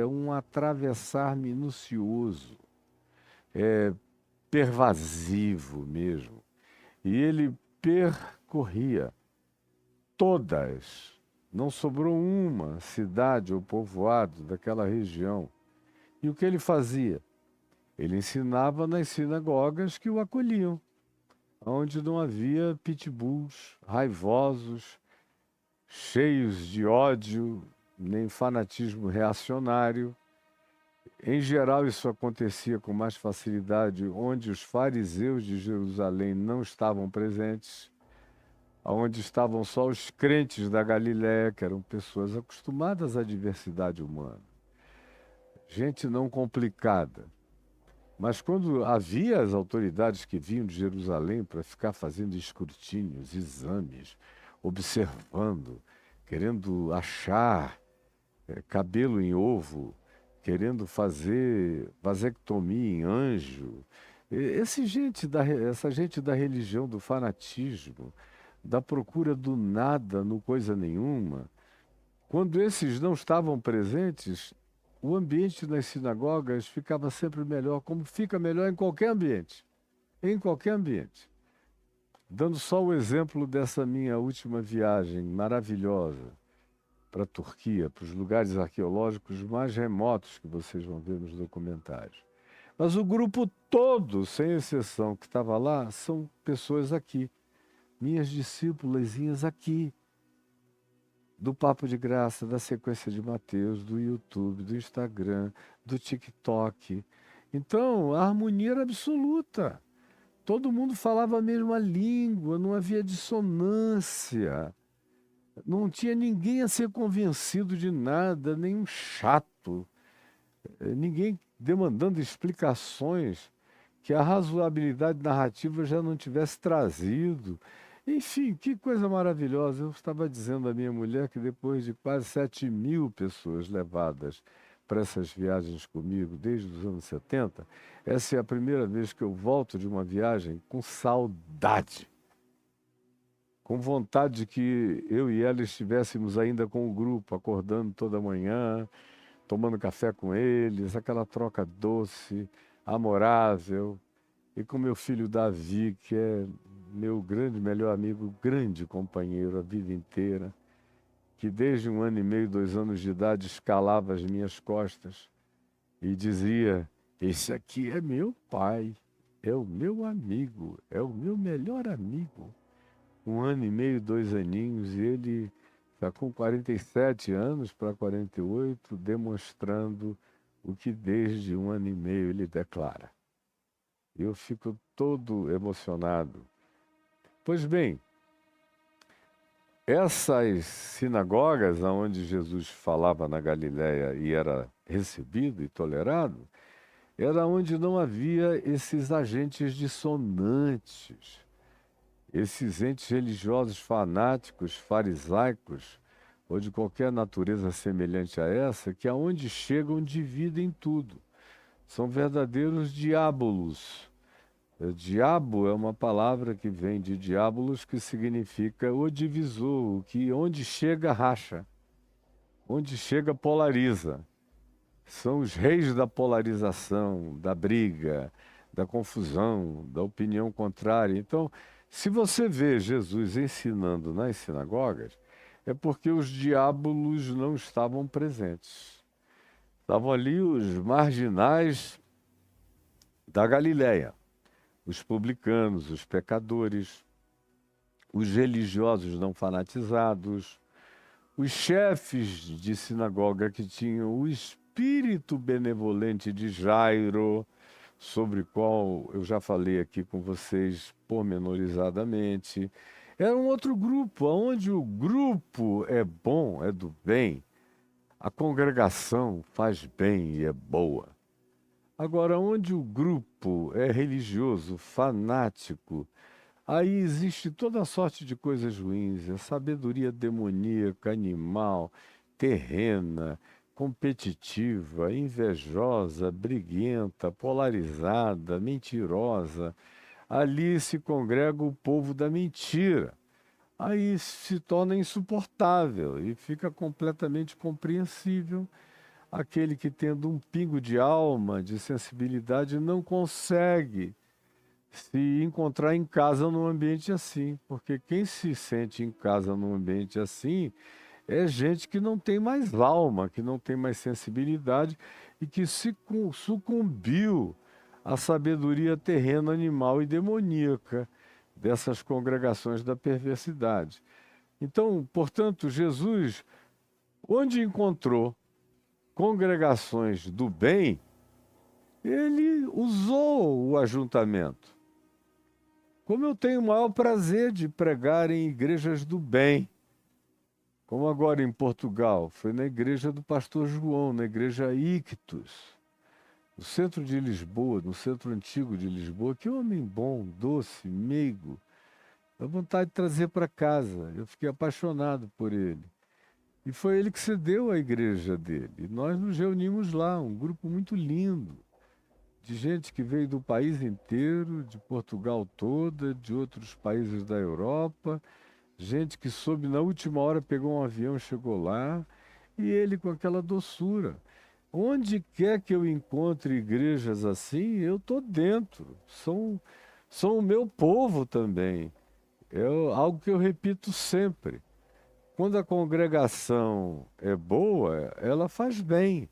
É um atravessar minucioso, é pervasivo mesmo. E ele percorria todas, não sobrou uma cidade ou povoado daquela região. E o que ele fazia? Ele ensinava nas sinagogas que o acolhiam, onde não havia pitbulls raivosos, cheios de ódio, nem fanatismo reacionário. Em geral, isso acontecia com mais facilidade onde os fariseus de Jerusalém não estavam presentes, onde estavam só os crentes da Galiléia, que eram pessoas acostumadas à diversidade humana, gente não complicada. Mas quando havia as autoridades que vinham de Jerusalém para ficar fazendo escrutínios, exames, observando, querendo achar cabelo em ovo, querendo fazer vasectomia em anjo, essa gente da religião, do fanatismo, da procura do nada no coisa nenhuma, quando esses não estavam presentes, o ambiente nas sinagogas ficava sempre melhor, como fica melhor em qualquer ambiente. Em qualquer ambiente. Dando só o exemplo dessa minha última viagem maravilhosa para a Turquia, para os lugares arqueológicos mais remotos que vocês vão ver nos documentários. Mas o grupo todo, sem exceção, que estava lá, são pessoas aqui, minhas discípulazinhas aqui, do Papo de Graça, da Sequência de Mateus, do YouTube, do Instagram, do TikTok. Então, a harmonia era absoluta. Todo mundo falava a mesma língua, não havia dissonância. Não tinha ninguém a ser convencido de nada, nenhum chato, ninguém demandando explicações que a razoabilidade narrativa já não tivesse trazido. Enfim, que coisa maravilhosa. Eu estava dizendo à minha mulher que depois de quase 7.000 pessoas levadas para essas viagens comigo desde os anos 70, essa é a primeira vez que eu volto de uma viagem com saudade, com vontade de que eu e ela estivéssemos ainda com o grupo, acordando toda manhã, tomando café com eles, aquela troca doce, amorável, e com meu filho Davi, que é meu grande, melhor amigo, grande companheiro a vida inteira, que desde 1 ano e meio, 2 anos de idade, escalava as minhas costas e dizia: esse aqui é meu pai, é o meu amigo, é o meu melhor amigo. 1 ano e meio, 2 aninhos, e ele está com 47 anos para 48, demonstrando o que desde 1 ano e meio ele declara. Eu fico todo emocionado. Pois bem, essas sinagogas onde Jesus falava na Galiléia e era recebido e tolerado, era onde não havia esses agentes dissonantes, esses entes religiosos fanáticos, farisaicos, ou de qualquer natureza semelhante a essa, que aonde chegam dividem tudo. São verdadeiros diabolos. Diabo é uma palavra que vem de diabolos, que significa o divisor, o que onde chega racha, onde chega polariza. São os reis da polarização, da briga, da confusão, da opinião contrária. Então, se você vê Jesus ensinando nas sinagogas, é porque os diabolos não estavam presentes. Estavam ali os marginais da Galiléia, os publicanos, os pecadores, os religiosos não fanatizados, os chefes de sinagoga que tinham o espírito benevolente de Jairo, sobre o qual eu já falei aqui com vocês pormenorizadamente. Era um outro grupo, onde o grupo é bom, é do bem, a congregação faz bem e é boa. Agora, onde o grupo é religioso, fanático, aí existe toda sorte de coisas ruins, a sabedoria demoníaca, animal, terrena, competitiva, invejosa, briguenta, polarizada, mentirosa. Ali se congrega o povo da mentira. Aí se torna insuportável e fica completamente compreensível aquele que, tendo um pingo de alma, de sensibilidade, não consegue se encontrar em casa num ambiente assim, porque quem se sente em casa num ambiente assim é gente que não tem mais alma, que não tem mais sensibilidade e que se sucumbiu à sabedoria terrena, animal e demoníaca dessas congregações da perversidade. Então, portanto, Jesus, onde encontrou congregações do bem, ele usou o ajuntamento. Como eu tenho o maior prazer de pregar em igrejas do bem, como agora em Portugal, foi na igreja do pastor João, na igreja Ictus, no centro de Lisboa, no centro antigo de Lisboa. Que homem bom, doce, meigo, dá vontade de trazer para casa. Eu fiquei apaixonado por ele. E foi ele que cedeu a igreja dele. E nós nos reunimos lá, um grupo muito lindo, de gente que veio do país inteiro, de Portugal toda, de outros países da Europa, gente que soube na última hora, pegou um avião, chegou lá, e ele com aquela doçura. Onde quer que eu encontre igrejas assim, eu estou dentro. São o meu povo também. É algo que eu repito sempre. Quando a congregação é boa, ela faz bem.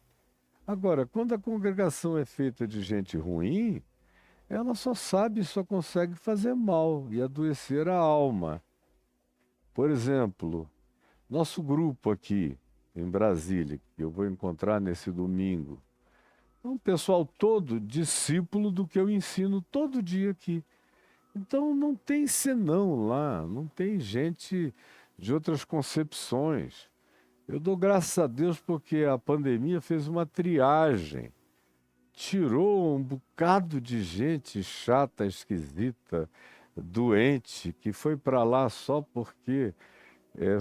Agora, quando a congregação é feita de gente ruim, ela só sabe e só consegue fazer mal e adoecer a alma. Por exemplo, nosso grupo aqui em Brasília, que eu vou encontrar nesse domingo, é um pessoal todo discípulo do que eu ensino todo dia aqui. Então não tem senão lá, não tem gente de outras concepções. Eu dou graças a Deus porque a pandemia fez uma triagem, tirou um bocado de gente chata, esquisita, doente, que foi para lá só porque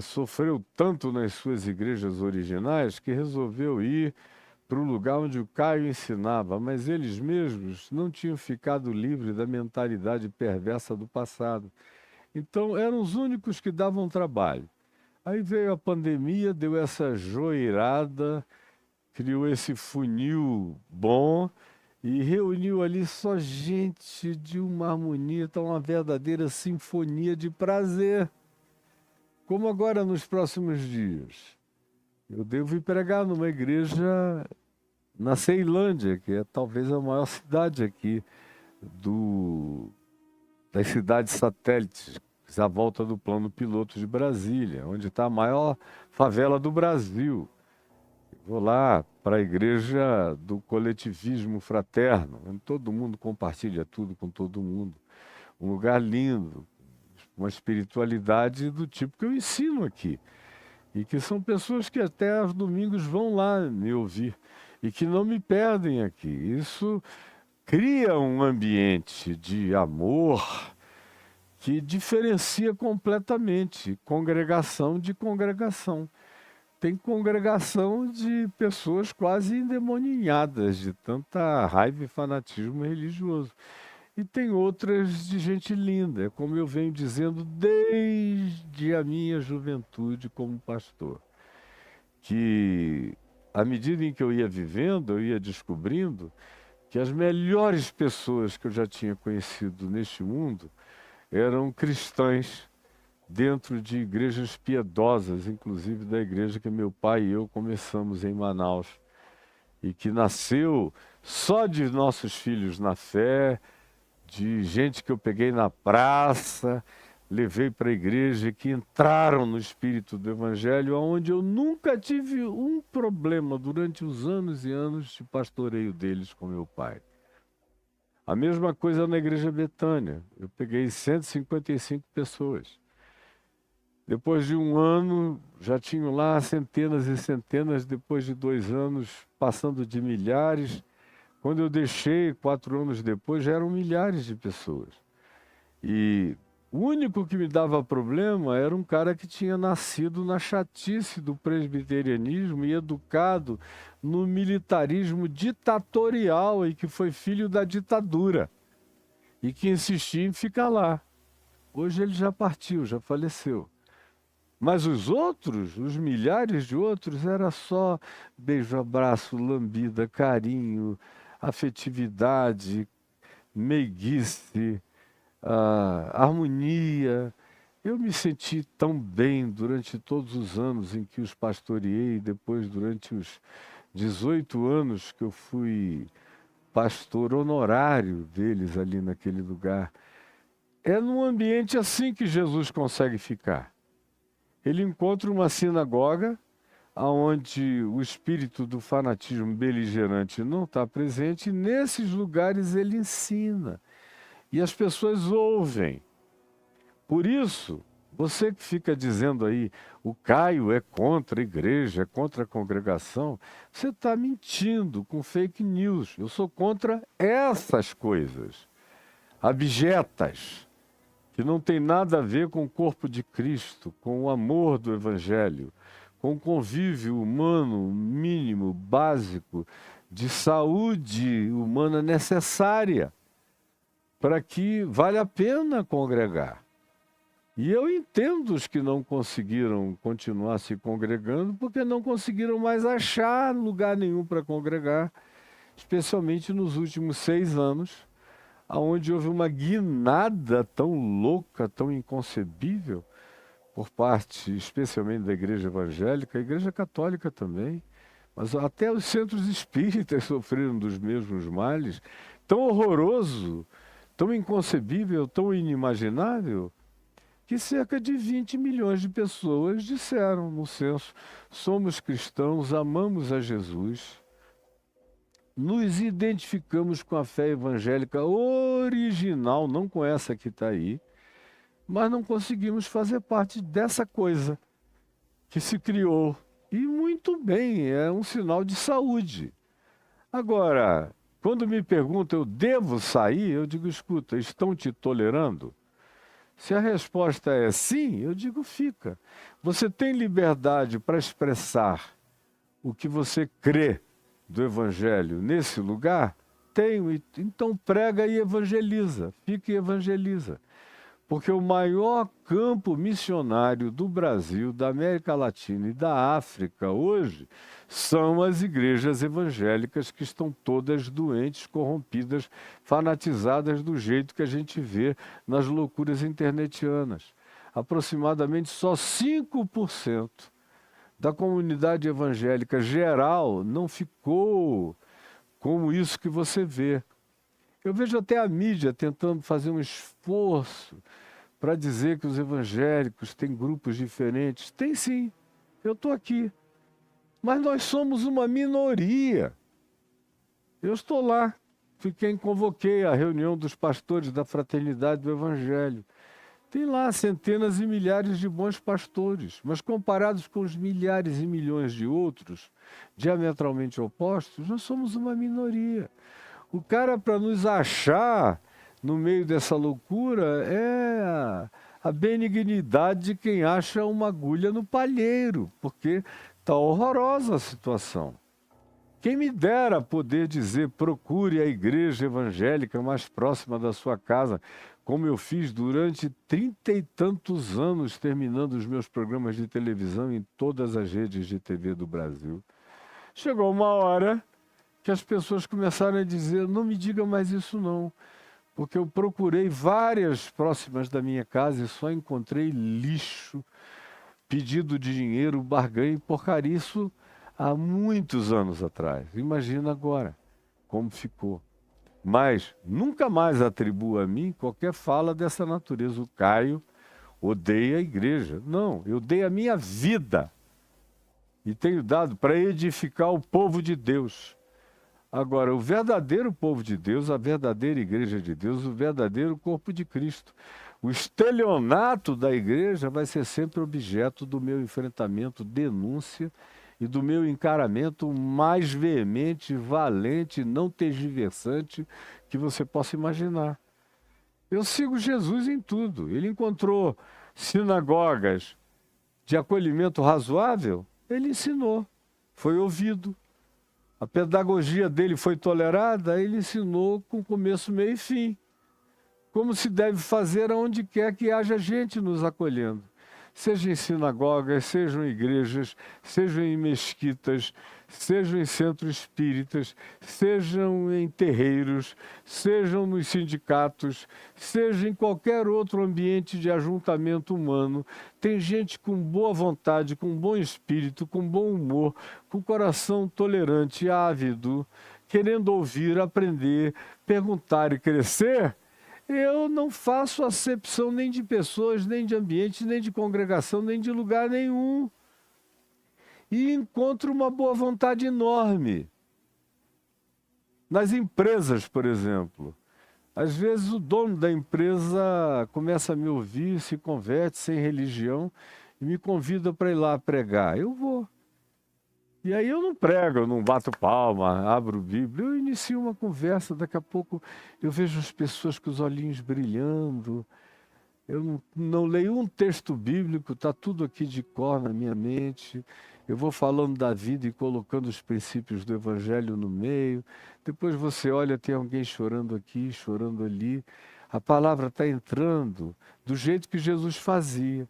sofreu tanto nas suas igrejas originais que resolveu ir para o lugar onde o Caio ensinava, mas eles mesmos não tinham ficado livres da mentalidade perversa do passado. Então eram os únicos que davam trabalho. Aí veio a pandemia, deu essa joeirada, criou esse funil bom e reuniu ali só gente de uma harmonia, então uma verdadeira sinfonia de prazer. Como agora nos próximos dias. Eu devo ir pregar numa igreja na Ceilândia, que é talvez a maior cidade aqui das cidades satélites, à volta do plano piloto de Brasília, onde está a maior favela do Brasil. Vou lá para a igreja do coletivismo fraterno, onde todo mundo compartilha tudo com todo mundo. Um lugar lindo, uma espiritualidade do tipo que eu ensino aqui. E que são pessoas que até aos domingos vão lá me ouvir e que não me perdem aqui. Isso cria um ambiente de amor que diferencia completamente congregação de congregação. Tem congregação de pessoas quase endemoninhadas de tanta raiva e fanatismo religioso. E tem outras de gente linda, é como eu venho dizendo desde a minha juventude como pastor, que à medida em que eu ia vivendo, eu ia descobrindo que as melhores pessoas que eu já tinha conhecido neste mundo eram cristãs dentro de igrejas piedosas, inclusive da igreja que meu pai e eu começamos em Manaus, e que nasceu só de nossos filhos na fé, de gente que eu peguei na praça, levei para a igreja, que entraram no espírito do Evangelho, onde eu nunca tive um problema durante os anos e anos de pastoreio deles com meu pai. A mesma coisa na igreja Betânia. Eu peguei 155 pessoas. Depois de um ano, já tinham lá centenas e centenas, depois de 2 anos, passando de milhares. Quando eu deixei, 4 anos depois, já eram milhares de pessoas. E o único que me dava problema era um cara que tinha nascido na chatice do presbiterianismo e educado no militarismo ditatorial e que foi filho da ditadura e que insistia em ficar lá. Hoje ele já partiu, já faleceu. Mas os outros, os milhares de outros, era só beijo, abraço, lambida, carinho, afetividade, meiguice, harmonia. Eu me senti tão bem durante todos os anos em que os pastoreei, depois durante os 18 anos que eu fui pastor honorário deles ali naquele lugar. É num ambiente assim que Jesus consegue ficar. Ele encontra uma sinagoga onde o espírito do fanatismo beligerante não está presente, e nesses lugares ele ensina. E as pessoas ouvem. Por isso, você que fica dizendo aí, o Caio é contra a igreja, é contra a congregação, você está mentindo com fake news. Eu sou contra essas coisas abjetas, que não tem nada a ver com o corpo de Cristo, com o amor do Evangelho, com o convívio humano mínimo, básico, de saúde humana necessária, para que vale a pena congregar. E eu entendo os que não conseguiram continuar se congregando, porque não conseguiram mais achar lugar nenhum para congregar, especialmente nos últimos 6 anos, onde houve uma guinada tão louca, tão inconcebível, por parte especialmente da igreja evangélica, a igreja católica também, mas até os centros espíritas sofreram dos mesmos males, tão horroroso, tão inconcebível, tão inimaginável, que cerca de 20 milhões de pessoas disseram no censo: somos cristãos, amamos a Jesus, nos identificamos com a fé evangélica original, não com essa que está aí, mas não conseguimos fazer parte dessa coisa que se criou. E muito bem, é um sinal de saúde. Agora, quando me perguntam, eu devo sair? Eu digo, escuta, estão te tolerando? Se a resposta é sim, eu digo, fica. Você tem liberdade para expressar o que você crê do Evangelho nesse lugar? Tenho, então prega e evangeliza, fica e evangeliza. Porque o maior campo missionário do Brasil, da América Latina e da África hoje são as igrejas evangélicas, que estão todas doentes, corrompidas, fanatizadas do jeito que a gente vê nas loucuras internetianas. Aproximadamente só 5% da comunidade evangélica geral não ficou como isso que você vê. Eu vejo até a mídia tentando fazer um esforço para dizer que os evangélicos têm grupos diferentes. Tem sim, eu estou aqui. Mas nós somos uma minoria. Eu estou lá, convoquei a reunião dos pastores da Fraternidade do Evangelho. Tem lá centenas e milhares de bons pastores, mas comparados com os milhares e milhões de outros, diametralmente opostos, nós somos uma minoria. O cara, para nos achar no meio dessa loucura, é a benignidade de quem acha uma agulha no palheiro, porque está horrorosa a situação. Quem me dera poder dizer, procure a igreja evangélica mais próxima da sua casa, como eu fiz durante 30 e tantos anos, terminando os meus programas de televisão em todas as redes de TV do Brasil. Chegou uma hora que as pessoas começaram a dizer, não me diga mais isso não, porque eu procurei várias próximas da minha casa e só encontrei lixo, pedido de dinheiro, barganha e porcaria. Isso há muitos anos atrás. Imagina agora como ficou. Mas nunca mais atribuo a mim qualquer fala dessa natureza. O Caio odeia a igreja. Não, eu dei a minha vida e tenho dado para edificar o povo de Deus. Agora, o verdadeiro povo de Deus, a verdadeira igreja de Deus, o verdadeiro corpo de Cristo. O estelionato da igreja vai ser sempre objeto do meu enfrentamento, denúncia e do meu encaramento mais veemente, valente, não tergiversante que você possa imaginar. Eu sigo Jesus em tudo. Ele encontrou sinagogas de acolhimento razoável, ele ensinou, foi ouvido. A pedagogia dele foi tolerada, ele ensinou com começo, meio e fim. Como se deve fazer aonde quer que haja gente nos acolhendo. seja em sinagogas, sejam em igrejas, sejam em mesquitas, sejam em centros espíritas, sejam em terreiros, sejam nos sindicatos, seja em qualquer outro ambiente de ajuntamento humano. Tem gente com boa vontade, com bom espírito, com bom humor, com coração tolerante, ávido, querendo ouvir, aprender, perguntar e crescer. Eu não faço acepção nem de pessoas, nem de ambiente, nem de congregação, nem de lugar nenhum. E encontro uma boa vontade enorme. Nas empresas, por exemplo. Às vezes o dono da empresa começa a me ouvir, se converte sem religião e me convida para ir lá pregar. Eu vou. E aí eu não prego, eu não bato palma, abro Bíblia, eu inicio uma conversa, daqui a pouco eu vejo as pessoas com os olhinhos brilhando, eu não leio um texto bíblico, está tudo aqui de cor na minha mente, eu vou falando da vida e colocando os princípios do Evangelho no meio, depois você olha, tem alguém chorando aqui, chorando ali, a palavra está entrando do jeito que Jesus fazia.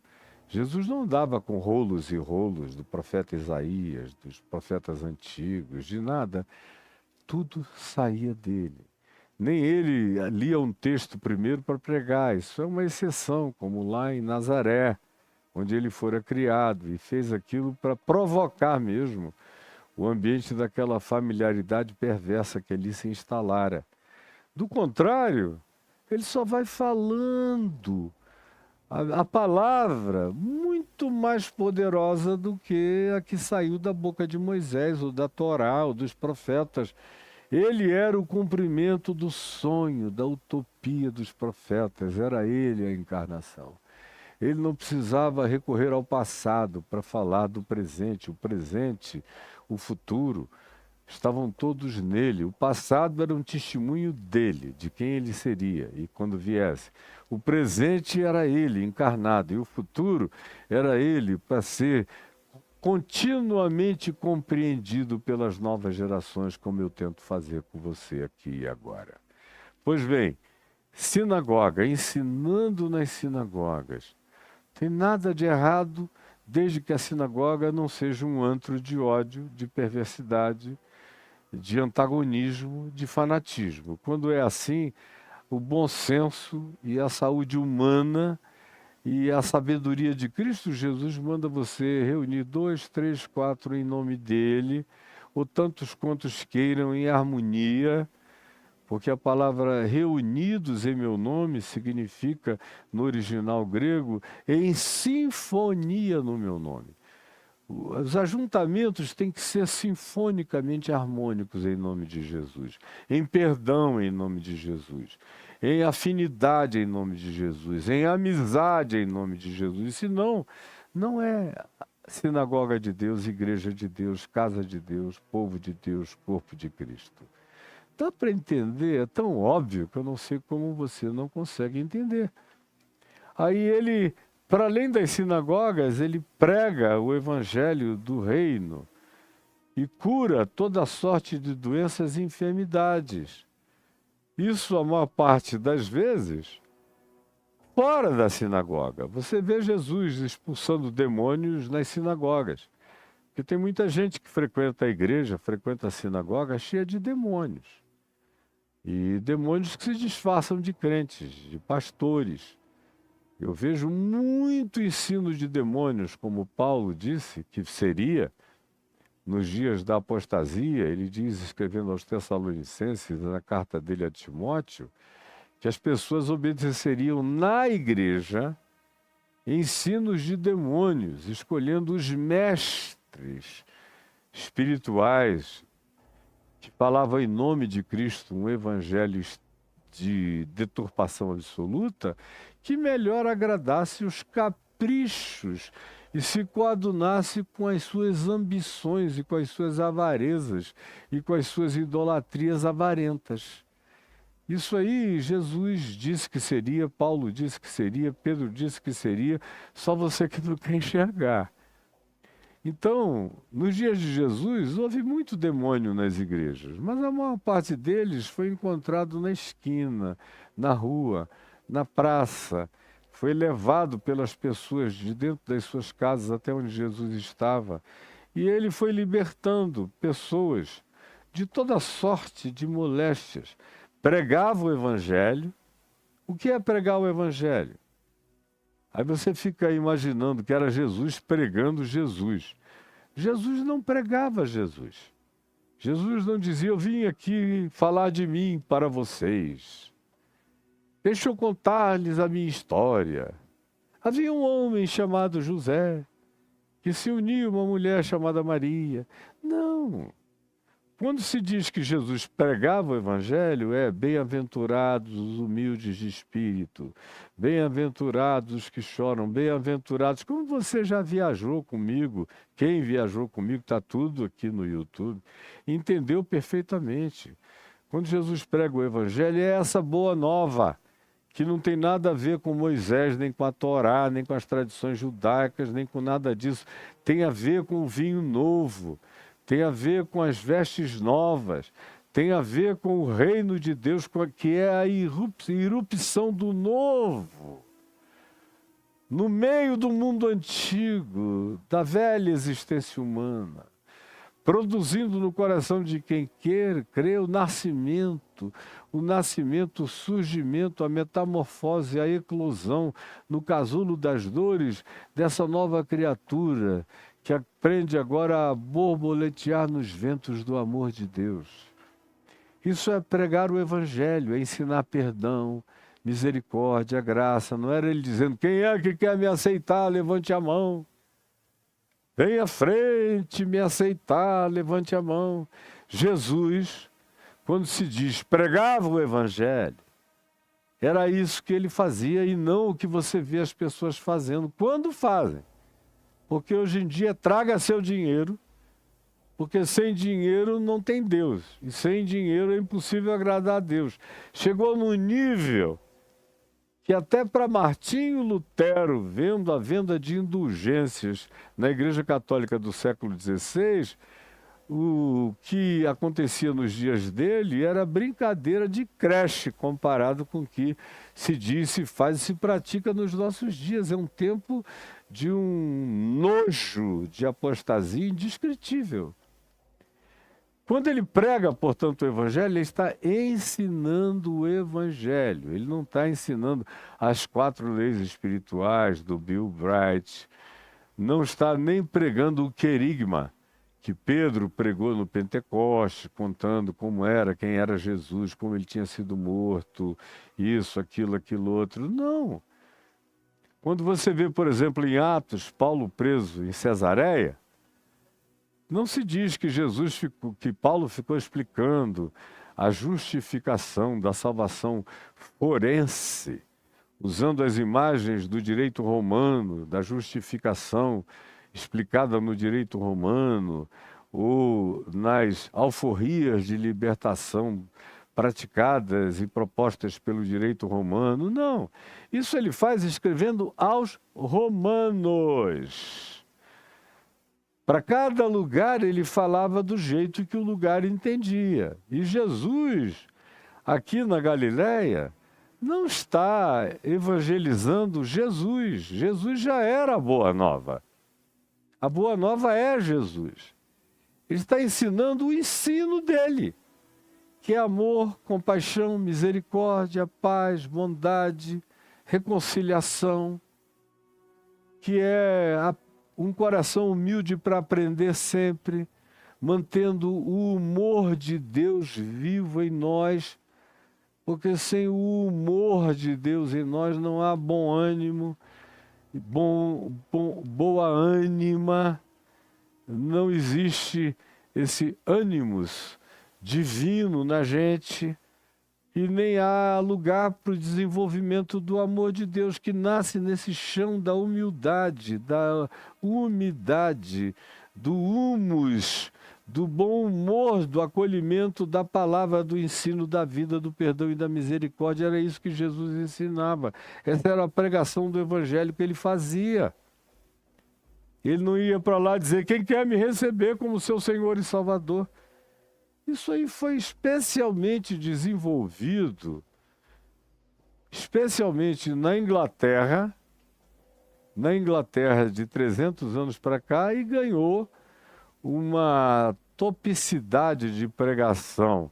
Jesus não dava com rolos e rolos do profeta Isaías, dos profetas antigos, de nada. Tudo saía dele. Nem ele lia um texto primeiro para pregar. Isso é uma exceção, como lá em Nazaré, onde ele fora criado, e fez aquilo para provocar mesmo o ambiente daquela familiaridade perversa que ali se instalara. Do contrário, ele só vai falando. A palavra muito mais poderosa do que a que saiu da boca de Moisés, ou da Torá, ou dos profetas. Ele era o cumprimento do sonho, da utopia dos profetas, era ele a encarnação. Ele não precisava recorrer ao passado para falar do presente, o futuro. Estavam todos nele. O passado era um testemunho dele, de quem ele seria, e quando viesse. O presente era ele, encarnado, e o futuro era ele, para ser continuamente compreendido pelas novas gerações, como eu tento fazer com você aqui e agora. Pois bem, sinagoga, ensinando nas sinagogas. Tem nada de errado, desde que a sinagoga não seja um antro de ódio, de perversidade, de antagonismo, de fanatismo. Quando é assim, o bom senso e a saúde humana e a sabedoria de Cristo Jesus manda você reunir 2, 3, 4 em nome dele, ou tantos quantos queiram em harmonia, porque a palavra reunidos em meu nome significa, no original grego, em sinfonia no meu nome. Os ajuntamentos têm que ser sinfonicamente harmônicos em nome de Jesus, em perdão em nome de Jesus, em afinidade em nome de Jesus, em amizade em nome de Jesus. Senão, não é sinagoga de Deus, igreja de Deus, casa de Deus, povo de Deus, corpo de Cristo. Dá para entender? É tão óbvio que eu não sei como você não consegue entender. Aí ele, para além das sinagogas, ele prega o evangelho do reino e cura toda sorte de doenças e enfermidades. Isso, a maior parte das vezes, fora da sinagoga. Você vê Jesus expulsando demônios nas sinagogas. Porque tem muita gente que frequenta a igreja, frequenta a sinagoga cheia de demônios. E demônios que se disfarçam de crentes, de pastores. Eu vejo muito ensino de demônios, como Paulo disse que seria nos dias da apostasia. Ele diz, escrevendo aos Tessalonicenses, na carta dele a Timóteo, que as pessoas obedeceriam na igreja ensinos de demônios, escolhendo os mestres espirituais que falavam em nome de Cristo um evangelho de deturpação absoluta, que melhor agradasse os caprichos e se coadunasse com as suas ambições e com as suas avarezas e com as suas idolatrias avarentas. Isso aí Jesus disse que seria, Paulo disse que seria, Pedro disse que seria, só você que não quer enxergar. Então, nos dias de Jesus, houve muito demônio nas igrejas, mas a maior parte deles foi encontrado na esquina, na rua, na praça, foi levado pelas pessoas de dentro das suas casas até onde Jesus estava. E ele foi libertando pessoas de toda sorte de moléstias. Pregava o Evangelho. O que é pregar o Evangelho? Aí você fica imaginando que era Jesus pregando Jesus. Jesus não pregava Jesus. Jesus não dizia, eu vim aqui falar de mim para vocês. Deixa eu contar-lhes a minha história. Havia um homem chamado José, que se uniu a uma mulher chamada Maria. Não. Quando se diz que Jesus pregava o Evangelho, é bem-aventurados os humildes de espírito, bem-aventurados os que choram, bem-aventurados. Como você já viajou comigo, quem viajou comigo, está tudo aqui no YouTube, entendeu perfeitamente. Quando Jesus prega o Evangelho, é essa boa nova, que não tem nada a ver com Moisés, nem com a Torá, nem com as tradições judaicas, nem com nada disso. Tem a ver com o vinho novo, tem a ver com as vestes novas, tem a ver com o reino de Deus, que é a irrupção do novo. No meio do mundo antigo, da velha existência humana, produzindo no coração de quem crê o nascimento, o surgimento, a metamorfose, a eclosão, no casulo das dores dessa nova criatura, que aprende agora a borboletear nos ventos do amor de Deus. Isso é pregar o Evangelho, é ensinar perdão, misericórdia, graça. Não era ele dizendo, quem é que quer me aceitar, levante a mão. Vem à frente me aceitar, levante a mão. Jesus, quando se diz pregava o Evangelho, era isso que ele fazia e não o que você vê as pessoas fazendo. Quando fazem? Porque hoje em dia traga seu dinheiro, porque sem dinheiro não tem Deus. E sem dinheiro é impossível agradar a Deus. Chegou no nível que até para Martinho Lutero, vendo a venda de indulgências na Igreja Católica do século XVI, o que acontecia nos dias dele era brincadeira de creche comparado com o que se diz, se faz e se pratica nos nossos dias. É um tempo de um nojo de apostasia indescritível. Quando ele prega, portanto, o Evangelho, ele está ensinando o Evangelho. Ele não está ensinando as 4 leis espirituais do Bill Bright. Não está nem pregando o querigma que Pedro pregou no Pentecoste, contando como era, quem era Jesus, como ele tinha sido morto, isso, aquilo outro. Não. Quando você vê, por exemplo, em Atos, Paulo preso em Cesareia, não se diz que que Paulo ficou explicando a justificação da salvação forense, usando as imagens do direito romano, da justificação explicada no direito romano, ou nas alforrias de libertação praticadas e propostas pelo direito romano. Não, isso ele faz escrevendo aos romanos. Para cada lugar ele falava do jeito que o lugar entendia. E Jesus, aqui na Galileia, não está evangelizando Jesus. Jesus já era a Boa Nova. A Boa Nova é Jesus. Ele está ensinando o ensino dele, que é amor, compaixão, misericórdia, paz, bondade, reconciliação, que é um coração humilde para aprender sempre, mantendo o humor de Deus vivo em nós, porque sem o humor de Deus em nós não há bom ânimo, boa ânima, não existe esse ânimos divino na gente, e nem há lugar para o desenvolvimento do amor de Deus, que nasce nesse chão da humildade, da umidade, do humus, do bom humor, do acolhimento da palavra, do ensino da vida, do perdão e da misericórdia. Era isso que Jesus ensinava. Essa era a pregação do Evangelho que ele fazia. Ele não ia para lá dizer, quem quer me receber como seu Senhor e Salvador? Isso aí foi especialmente desenvolvido especialmente na Inglaterra de 300 anos para cá, e ganhou uma topicidade de pregação,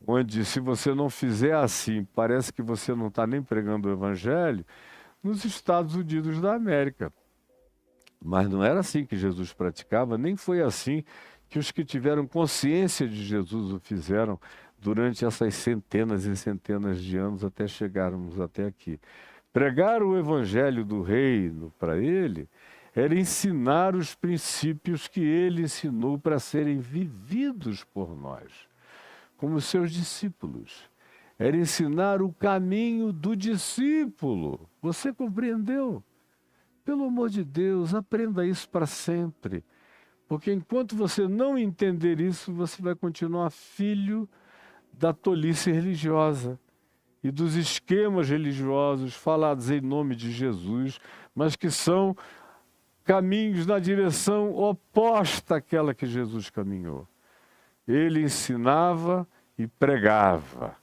onde se você não fizer assim, parece que você não está nem pregando o Evangelho, nos Estados Unidos da América. Mas não era assim que Jesus praticava, nem foi assim que os que tiveram consciência de Jesus o fizeram durante essas centenas e centenas de anos até chegarmos até aqui. Pregar o Evangelho do Reino para ele era ensinar os princípios que ele ensinou para serem vividos por nós, como seus discípulos. Era ensinar o caminho do discípulo. Você compreendeu? Pelo amor de Deus, aprenda isso para sempre. Porque enquanto você não entender isso, você vai continuar filho da tolice religiosa e dos esquemas religiosos falados em nome de Jesus, mas que são caminhos na direção oposta àquela que Jesus caminhou. Ele ensinava e pregava.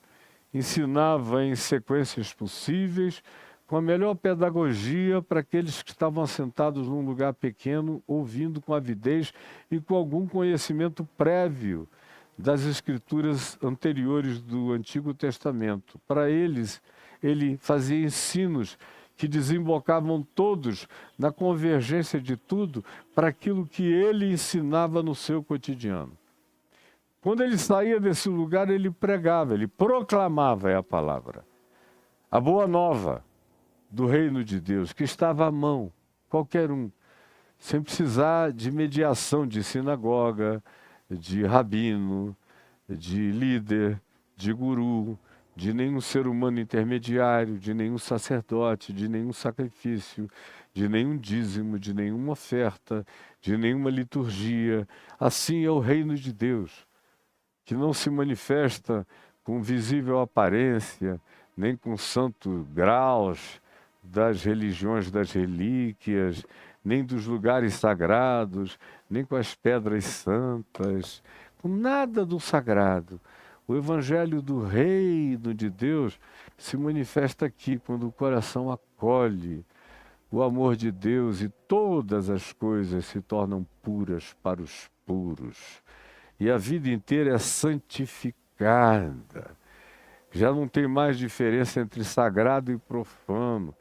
Ensinava em sequências possíveis, com a melhor pedagogia para aqueles que estavam assentados num lugar pequeno, ouvindo com avidez e com algum conhecimento prévio das escrituras anteriores do Antigo Testamento. Para eles, ele fazia ensinos que desembocavam todos na convergência de tudo para aquilo que ele ensinava no seu cotidiano. Quando ele saía desse lugar, ele pregava, ele proclamava a palavra. A boa nova do reino de Deus, que estava à mão, qualquer um, sem precisar de mediação de sinagoga, de rabino, de líder, de guru, de nenhum ser humano intermediário, de nenhum sacerdote, de nenhum sacrifício, de nenhum dízimo, de nenhuma oferta, de nenhuma liturgia. Assim é o reino de Deus, que não se manifesta com visível aparência, nem com santos graus das religiões das relíquias, nem dos lugares sagrados, nem com as pedras santas, com nada do sagrado. O Evangelho do Reino de Deus se manifesta aqui, quando o coração acolhe o amor de Deus e todas as coisas se tornam puras para os puros. E a vida inteira é santificada. Já não tem mais diferença entre sagrado e profano,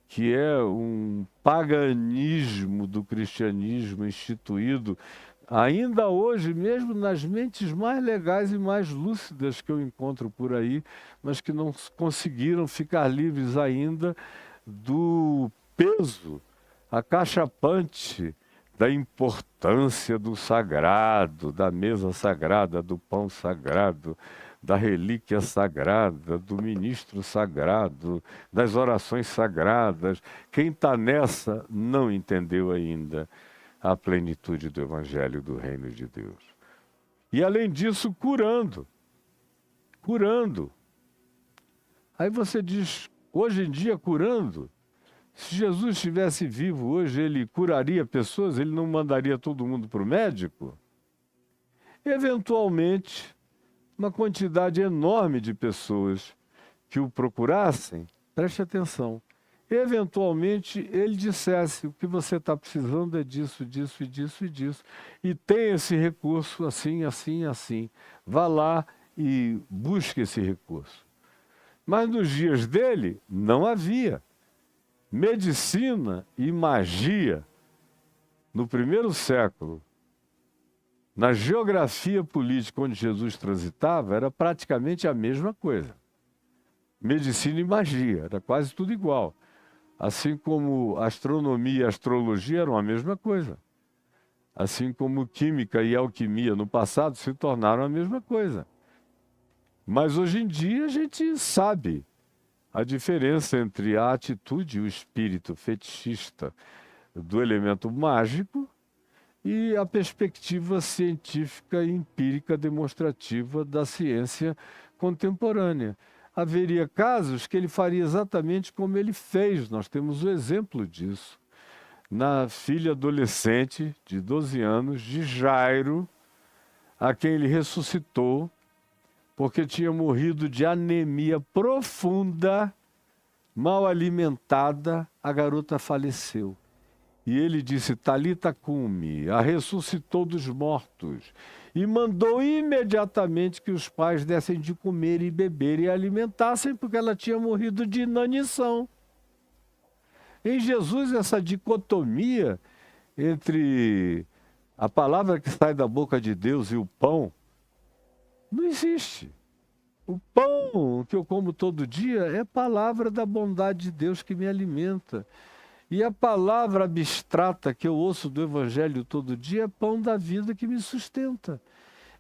que é um paganismo do cristianismo instituído ainda hoje, mesmo nas mentes mais legais e mais lúcidas que eu encontro por aí, mas que não conseguiram ficar livres ainda do peso acachapante da importância do sagrado, da mesa sagrada, do pão sagrado, da relíquia sagrada, do ministro sagrado, das orações sagradas. Quem está nessa não entendeu ainda a plenitude do Evangelho do Reino de Deus. E além disso, curando. Aí você diz, hoje em dia curando, se Jesus estivesse vivo hoje, ele curaria pessoas, ele não mandaria todo mundo para o médico? Eventualmente, uma quantidade enorme de pessoas que o procurassem, preste atenção, eventualmente ele dissesse, o que você está precisando é disso, disso e disso e disso, e tem esse recurso assim, assim, assim. Vá lá e busque esse recurso. Mas nos dias dele, não havia. Medicina e magia, no primeiro século, na geografia política onde Jesus transitava, era praticamente a mesma coisa. Medicina e magia, era quase tudo igual. Assim como astronomia e astrologia eram a mesma coisa. Assim como química e alquimia no passado se tornaram a mesma coisa. Mas hoje em dia a gente sabe a diferença entre a atitude e o espírito fetichista do elemento mágico e a perspectiva científica e empírica demonstrativa da ciência contemporânea. Haveria casos que ele faria exatamente como ele fez. Nós temos o exemplo disso na filha adolescente de 12 anos de Jairo, a quem ele ressuscitou porque tinha morrido de anemia profunda Mal alimentada, a garota faleceu. E ele disse, Talita cumi, a ressuscitou dos mortos. E mandou imediatamente que os pais dessem de comer e beber e alimentassem, porque ela tinha morrido de inanição. Em Jesus, essa dicotomia entre a palavra que sai da boca de Deus e o pão, não existe. O pão que eu como todo dia é palavra da bondade de Deus que me alimenta. E a palavra abstrata que eu ouço do Evangelho todo dia é pão da vida que me sustenta.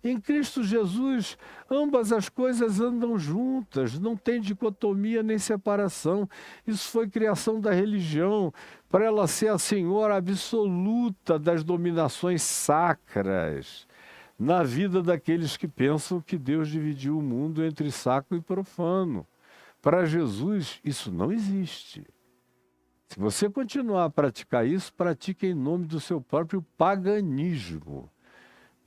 Em Cristo Jesus, ambas as coisas andam juntas, não tem dicotomia nem separação. Isso foi criação da religião, para ela ser a senhora absoluta das dominações sacras na vida daqueles que pensam que Deus dividiu o mundo entre sacro e profano. Para Jesus, isso não existe. Se você continuar a praticar isso, pratique em nome do seu próprio paganismo,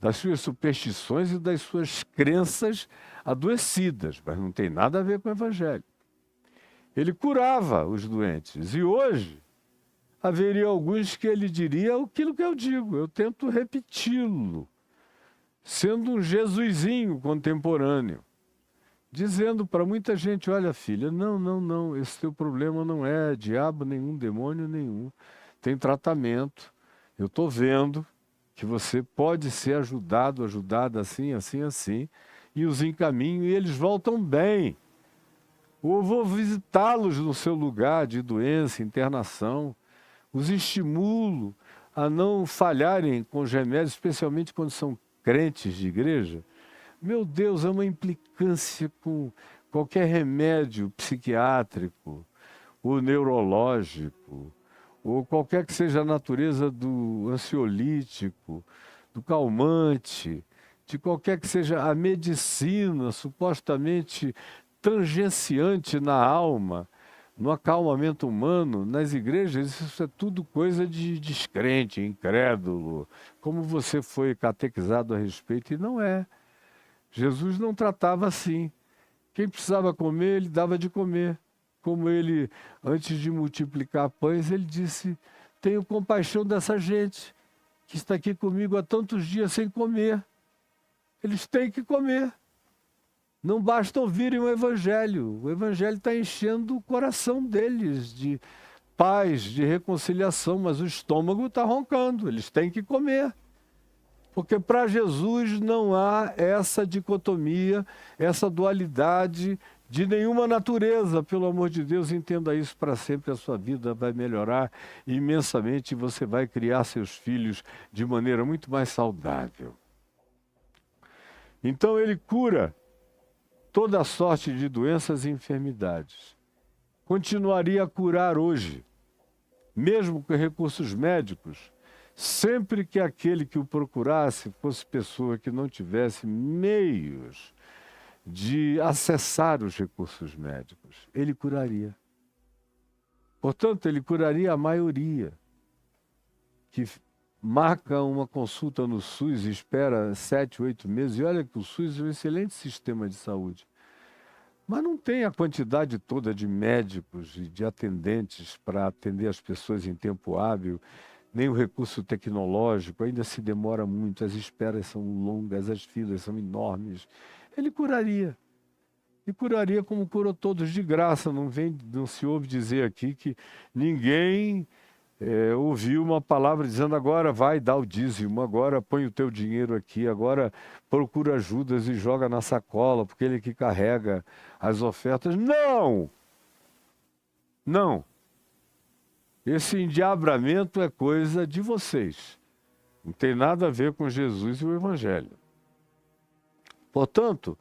das suas superstições e das suas crenças adoecidas, mas não tem nada a ver com o Evangelho. Ele curava os doentes, e hoje haveria alguns que ele diria aquilo que eu digo, eu tento repeti-lo, sendo um Jesusinho contemporâneo, dizendo para muita gente, olha filha, não, esse teu problema não é diabo nenhum, demônio nenhum, tem tratamento, eu estou vendo que você pode ser ajudada assim, e os encaminho e eles voltam bem. Ou vou visitá-los no seu lugar de doença, internação, os estimulo a não falharem com os remédios, especialmente quando são crentes de igreja. Meu Deus, é uma implicância com qualquer remédio psiquiátrico ou neurológico, ou qualquer que seja a natureza do ansiolítico, do calmante, de qualquer que seja a medicina supostamente tangenciante na alma, no acalmamento humano, nas igrejas, isso é tudo coisa de descrente, incrédulo, como você foi catequizado a respeito, e não é. Jesus não tratava assim. Quem precisava comer, ele dava de comer. Como ele, antes de multiplicar pães, ele disse, tenho compaixão dessa gente que está aqui comigo há tantos dias sem comer. Eles têm que comer. Não basta ouvirem o Evangelho. O Evangelho está enchendo o coração deles de paz, de reconciliação, mas o estômago está roncando. Eles têm que comer. Porque para Jesus não há essa dicotomia, essa dualidade de nenhuma natureza. Pelo amor de Deus, entenda isso para sempre, a sua vida vai melhorar imensamente e você vai criar seus filhos de maneira muito mais saudável. Então ele cura toda sorte de doenças e enfermidades. Continuaria a curar hoje, mesmo com recursos médicos, sempre que aquele que o procurasse fosse pessoa que não tivesse meios de acessar os recursos médicos, ele curaria. Portanto, ele curaria a maioria que marca uma consulta no SUS e espera 7, 8 meses. E olha que o SUS é um excelente sistema de saúde. Mas não tem a quantidade toda de médicos e de atendentes para atender as pessoas em tempo hábil, nem o recurso tecnológico, ainda se demora muito, as esperas são longas, as filas são enormes. Ele curaria. E curaria como curou todos de graça. Não se ouve dizer aqui que ninguém ouviu uma palavra dizendo agora vai dar o dízimo, agora põe o teu dinheiro aqui, agora procura Judas e joga na sacola, porque ele que carrega as ofertas. Não! Não! Esse endiabramento é coisa de vocês. Não tem nada a ver com Jesus e o Evangelho. Portanto,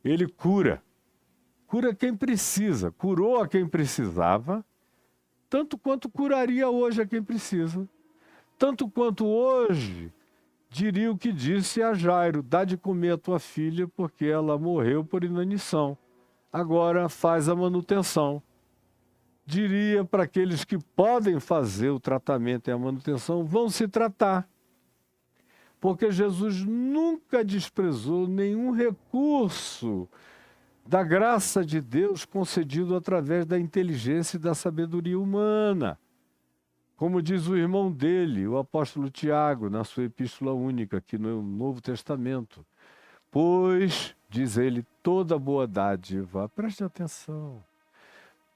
ele cura. Cura quem precisa. Curou a quem precisava, tanto quanto curaria hoje a quem precisa. Tanto quanto hoje diria o que disse a Jairo, dá de comer a tua filha porque ela morreu por inanição. Agora faz a manutenção. Diria para aqueles que podem fazer o tratamento e a manutenção, vão se tratar. Porque Jesus nunca desprezou nenhum recurso da graça de Deus concedido através da inteligência e da sabedoria humana. Como diz o irmão dele, o apóstolo Tiago, na sua epístola única, aqui no Novo Testamento. Pois, diz ele, toda boa dádiva, preste atenção,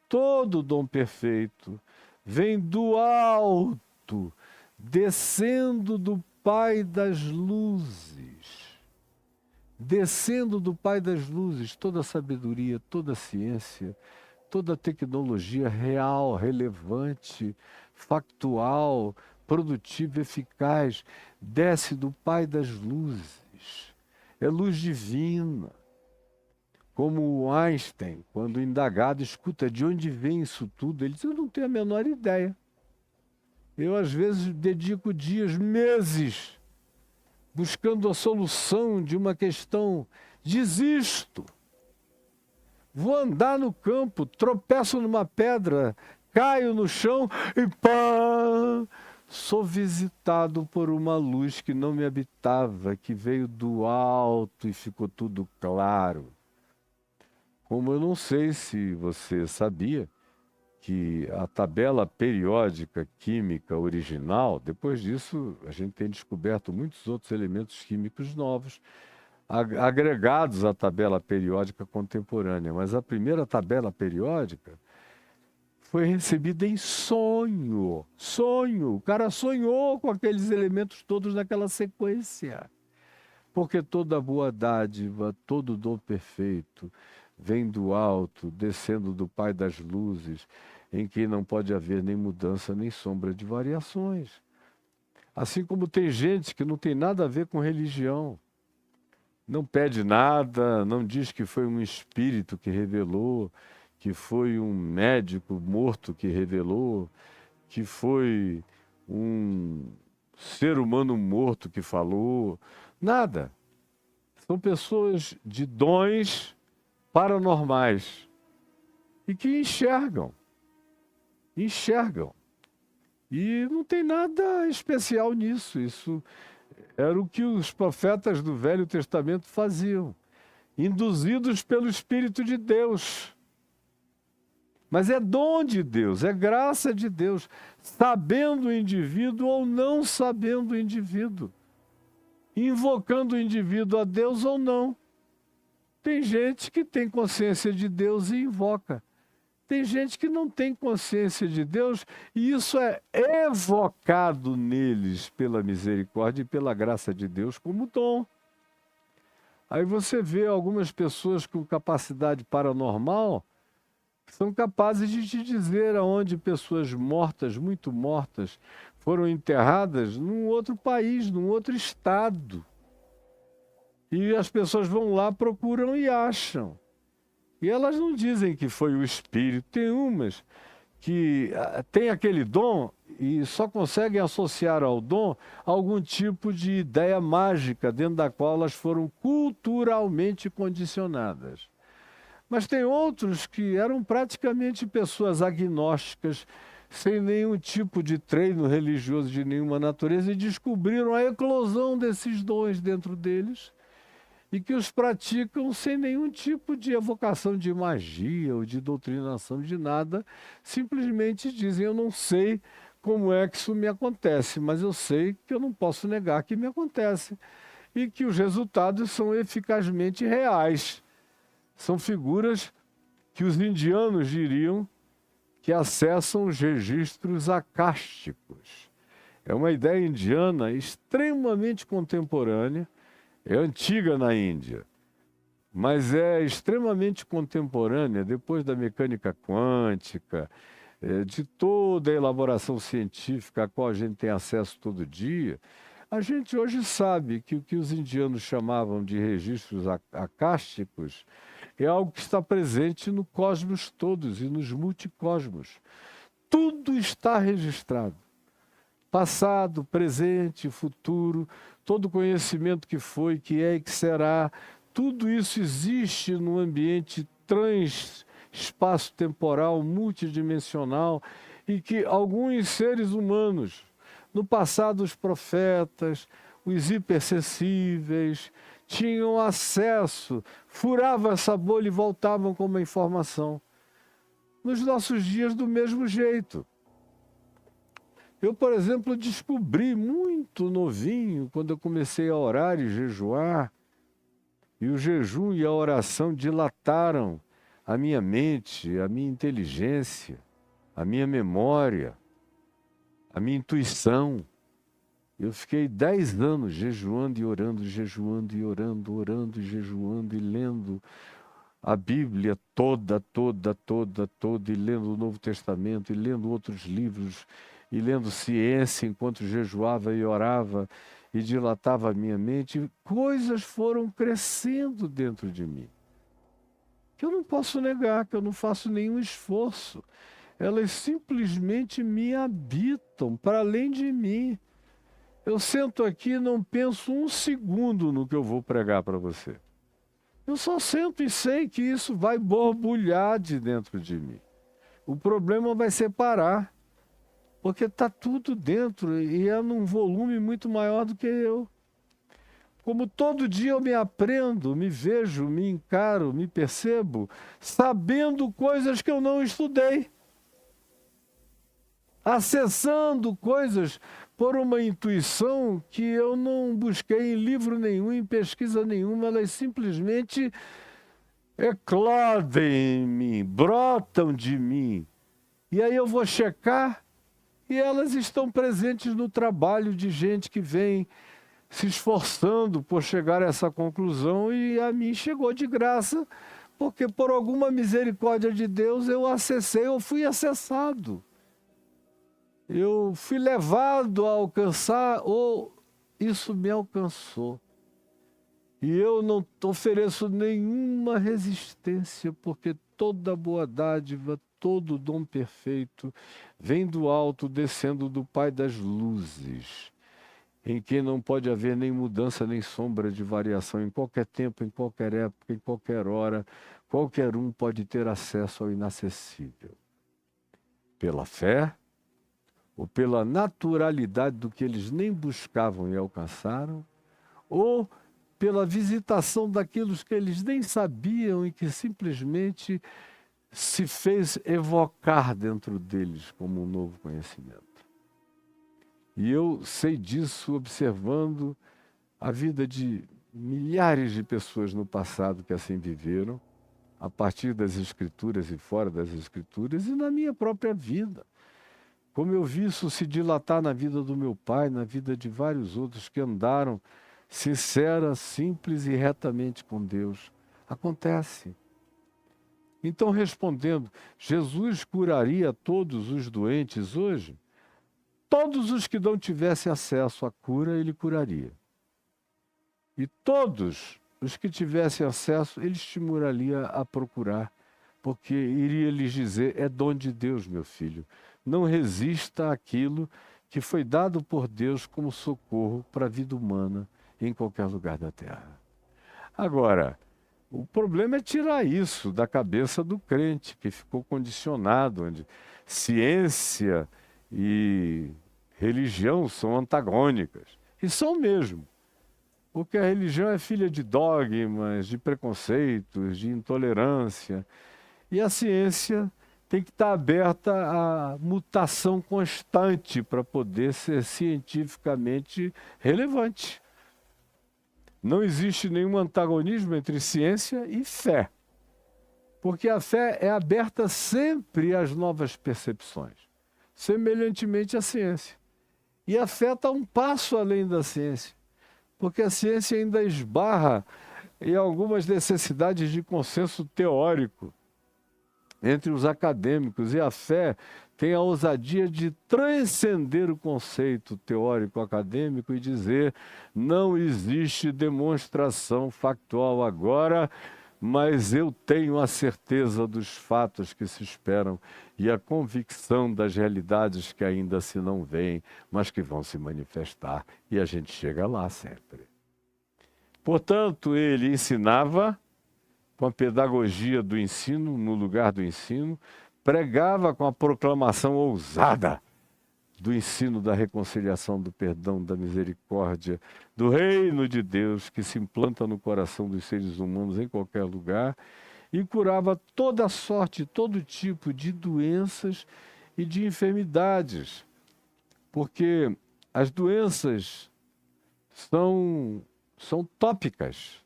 todo dom perfeito vem do alto, descendo do Pai das luzes. Descendo do Pai das luzes, toda a sabedoria, toda a ciência, toda a tecnologia real, relevante, factual, produtiva, eficaz, desce do Pai das luzes. É luz divina. Como o Einstein, quando indagado, escuta de onde vem isso tudo, ele diz, eu não tenho a menor ideia. Eu, às vezes, dedico dias, meses, buscando a solução de uma questão. Desisto. Vou andar no campo, tropeço numa pedra, caio no chão e pá! Sou visitado por uma luz que não me habitava, que veio do alto e ficou tudo claro. Como eu não sei se você sabia que a tabela periódica química original, depois disso a gente tem descoberto muitos outros elementos químicos novos, agregados à tabela periódica contemporânea, mas a primeira tabela periódica foi recebida em sonho. Sonho. O cara sonhou com aqueles elementos todos naquela sequência. Porque toda boa dádiva, todo dom perfeito, vem do alto, descendo do Pai das luzes, em que não pode haver nem mudança, nem sombra de variações. Assim como tem gente que não tem nada a ver com religião, não pede nada, não diz que foi um espírito que revelou, que foi um médico morto que revelou, que foi um ser humano morto que falou. Nada. São pessoas de dons paranormais e que enxergam. Enxergam. E não tem nada especial nisso. Isso era o que os profetas do Velho Testamento faziam, induzidos pelo Espírito de Deus. Mas é dom de Deus, é graça de Deus, sabendo o indivíduo ou não sabendo o indivíduo, invocando o indivíduo a Deus ou não. Tem gente que tem consciência de Deus e invoca. Tem gente que não tem consciência de Deus e isso é evocado neles pela misericórdia e pela graça de Deus como dom. Aí você vê algumas pessoas com capacidade paranormal são capazes de te dizer aonde pessoas mortas, muito mortas, foram enterradas num outro país, num outro estado. E as pessoas vão lá, procuram e acham. E elas não dizem que foi o espírito. Tem umas que têm aquele dom e só conseguem associar ao dom algum tipo de ideia mágica dentro da qual elas foram culturalmente condicionadas. Mas tem outros que eram praticamente pessoas agnósticas, sem nenhum tipo de treino religioso de nenhuma natureza, e descobriram a eclosão desses dons dentro deles, e que os praticam sem nenhum tipo de evocação de magia ou de doutrinação de nada, simplesmente dizem, eu não sei como é que isso me acontece, mas eu sei que eu não posso negar que me acontece, e que os resultados são eficazmente reais. São figuras que os indianos diriam que acessam os registros acásticos. É uma ideia indiana extremamente contemporânea, é antiga na Índia, mas é extremamente contemporânea depois da mecânica quântica, de toda a elaboração científica a qual a gente tem acesso todo dia. A gente hoje sabe que o que os indianos chamavam de registros acásticos é algo que está presente no cosmos todos e nos multicosmos. Tudo está registrado. Passado, presente, futuro, todo conhecimento que foi, que é e que será, tudo isso existe no ambiente espaço-temporal, multidimensional, e que alguns seres humanos, no passado os profetas, os hipersensíveis, tinham acesso, furavam essa bolha e voltavam com uma informação. Nos nossos dias, do mesmo jeito. Eu, por exemplo, descobri muito novinho, quando eu comecei a orar e jejuar, e o jejum e a oração dilataram a minha mente, a minha inteligência, a minha memória, a minha intuição. Eu fiquei 10 anos jejuando e orando, jejuando e orando, orando e jejuando e lendo a Bíblia toda, e lendo o Novo Testamento, e lendo outros livros, e lendo ciência enquanto jejuava e orava e dilatava a minha mente. Coisas foram crescendo dentro de mim, que eu não posso negar, que eu não faço nenhum esforço. Elas simplesmente me habitam para além de mim. Eu sento aqui e não penso um segundo no que eu vou pregar para você. Eu só sento e sei que isso vai borbulhar de dentro de mim. O problema vai ser parar, porque está tudo dentro e é num volume muito maior do que eu. Como todo dia eu me aprendo, me vejo, me encaro, me percebo, sabendo coisas que eu não estudei. Acessando coisas por uma intuição que eu não busquei em livro nenhum, em pesquisa nenhuma, elas simplesmente eclodem em mim, brotam de mim. E aí eu vou checar e elas estão presentes no trabalho de gente que vem se esforçando por chegar a essa conclusão, e a mim chegou de graça, porque por alguma misericórdia de Deus eu acessei, eu fui acessado. Eu fui levado a alcançar, ou isso me alcançou. E eu não ofereço nenhuma resistência, porque toda boa dádiva, todo dom perfeito, vem do alto, descendo do Pai das luzes, em quem não pode haver nem mudança, nem sombra de variação. Em qualquer tempo, em qualquer época, em qualquer hora, qualquer um pode ter acesso ao inacessível. Pela fé, ou pela naturalidade do que eles nem buscavam e alcançaram, ou pela visitação daqueles que eles nem sabiam e que simplesmente se fez evocar dentro deles como um novo conhecimento. E eu sei disso observando a vida de milhares de pessoas no passado que assim viveram, a partir das Escrituras e fora das Escrituras, e na minha própria vida. Como eu vi isso se dilatar na vida do meu pai, na vida de vários outros que andaram sincera, simples e retamente com Deus. Acontece. Então, respondendo, Jesus curaria todos os doentes hoje? Todos os que não tivessem acesso à cura, ele curaria. E todos os que tivessem acesso, ele estimularia a procurar, porque iria lhes dizer: é dom de Deus, meu filho. Não resista àquilo que foi dado por Deus como socorro para a vida humana em qualquer lugar da terra. Agora, o problema é tirar isso da cabeça do crente, que ficou condicionado, onde ciência e religião são antagônicas. E são mesmo. Porque a religião é filha de dogmas, de preconceitos, de intolerância. E a ciência tem que estar aberta à mutação constante para poder ser cientificamente relevante. Não existe nenhum antagonismo entre ciência e fé, porque a fé é aberta sempre às novas percepções, semelhantemente à ciência. E a fé está um passo além da ciência, porque a ciência ainda esbarra em algumas necessidades de consenso teórico entre os acadêmicos, e a fé tem a ousadia de transcender o conceito teórico acadêmico e dizer: não existe demonstração factual agora, mas eu tenho a certeza dos fatos que se esperam e a convicção das realidades que ainda se não veem, mas que vão se manifestar, e a gente chega lá sempre. Portanto, ele ensinava com a pedagogia do ensino, no lugar do ensino, pregava com a proclamação ousada do ensino da reconciliação, do perdão, da misericórdia, do reino de Deus que se implanta no coração dos seres humanos em qualquer lugar e curava toda sorte, todo tipo de doenças e de enfermidades, porque as doenças são tópicas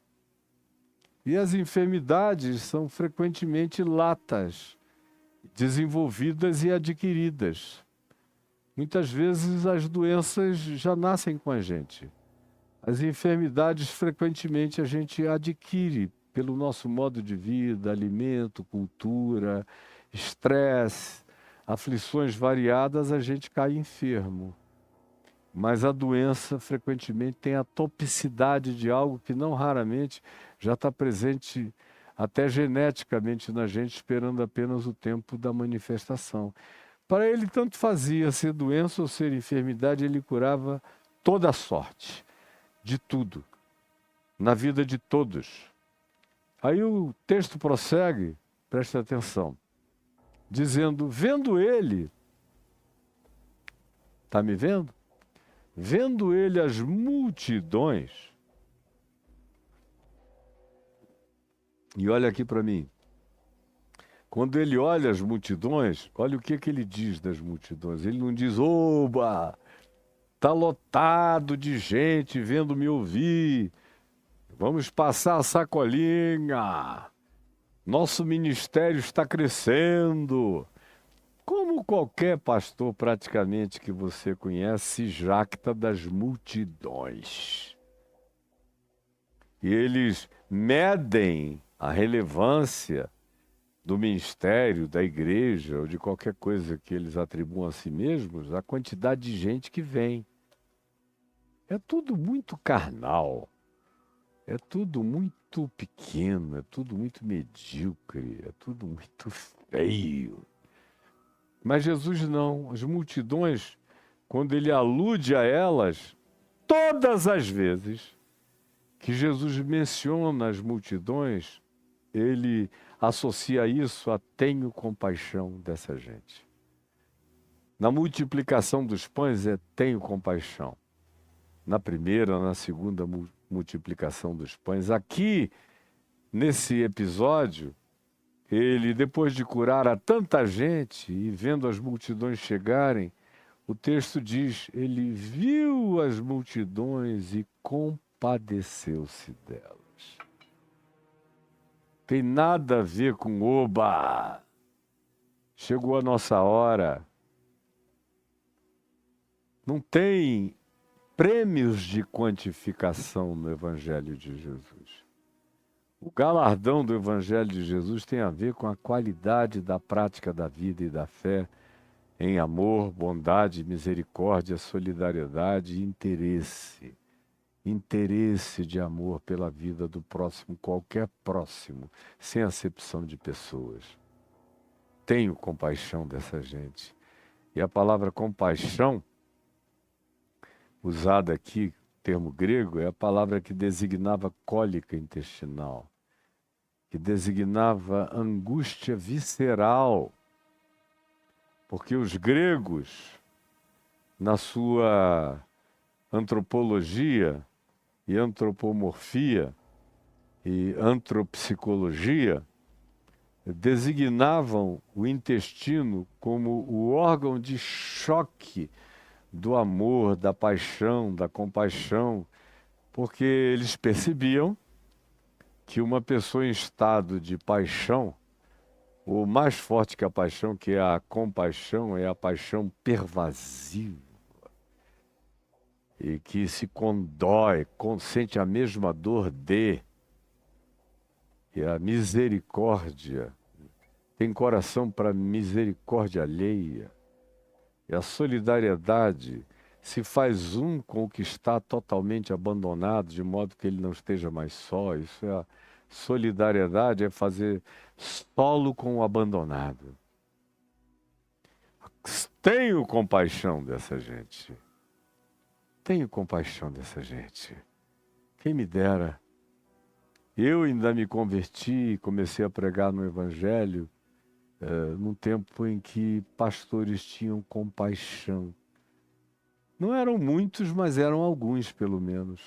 e as enfermidades são frequentemente latas, desenvolvidas e adquiridas. Muitas vezes as doenças já nascem com a gente. As enfermidades frequentemente a gente adquire pelo nosso modo de vida, alimento, cultura, estresse, aflições variadas, a gente cai enfermo. Mas a doença frequentemente tem a topicidade de algo que não raramente já está presente até geneticamente na gente, esperando apenas o tempo da manifestação. Para ele, tanto fazia ser doença ou ser enfermidade, ele curava toda a sorte, de tudo, na vida de todos. Aí o texto prossegue, preste atenção, dizendo, vendo ele, está me vendo? Vendo ele as multidões, e olha aqui para mim, quando ele olha as multidões, olha o que ele diz das multidões. Ele não diz, oba, está lotado de gente vendo me ouvir, vamos passar a sacolinha, nosso ministério está crescendo. Como qualquer pastor praticamente que você conhece, se jacta das multidões. E eles medem a relevância do ministério, da igreja ou de qualquer coisa que eles atribuam a si mesmos, a quantidade de gente que vem. É tudo muito carnal, é tudo muito pequeno, é tudo muito medíocre, é tudo muito feio. Mas Jesus não, as multidões, quando ele alude a elas, todas as vezes que Jesus menciona as multidões, ele associa isso a tenho compaixão dessa gente. Na multiplicação dos pães é tenho compaixão. Na primeira, na segunda multiplicação dos pães. Aqui, nesse episódio, ele, depois de curar a tanta gente e vendo as multidões chegarem, o texto diz, ele viu as multidões e compadeceu-se delas. Tem nada a ver com oba, chegou a nossa hora. Não tem prêmios de quantificação no Evangelho de Jesus. O galardão do Evangelho de Jesus tem a ver com a qualidade da prática da vida e da fé em amor, bondade, misericórdia, solidariedade e interesse. Interesse de amor pela vida do próximo, qualquer próximo, sem acepção de pessoas. Tenho compaixão dessa gente. E a palavra compaixão, usada aqui, termo grego, é a palavra que designava cólica intestinal, que designava angústia visceral, porque os gregos, na sua antropologia e antropomorfia e antropsicologia, designavam o intestino como o órgão de choque do amor, da paixão, da compaixão, porque eles percebiam que uma pessoa em estado de paixão, o mais forte que a paixão, que é a compaixão, é a paixão pervasiva, e que se condói, sente a mesma dor de, e a misericórdia, tem coração para misericórdia alheia, e a solidariedade se faz um com o que está totalmente abandonado, de modo que ele não esteja mais só. Isso é a solidariedade, é fazer solo com o abandonado. Tenho compaixão dessa gente. Tenho compaixão dessa gente. Quem me dera. Eu ainda me converti e comecei a pregar no Evangelho num tempo em que pastores tinham compaixão Não eram muitos, mas eram alguns, pelo menos.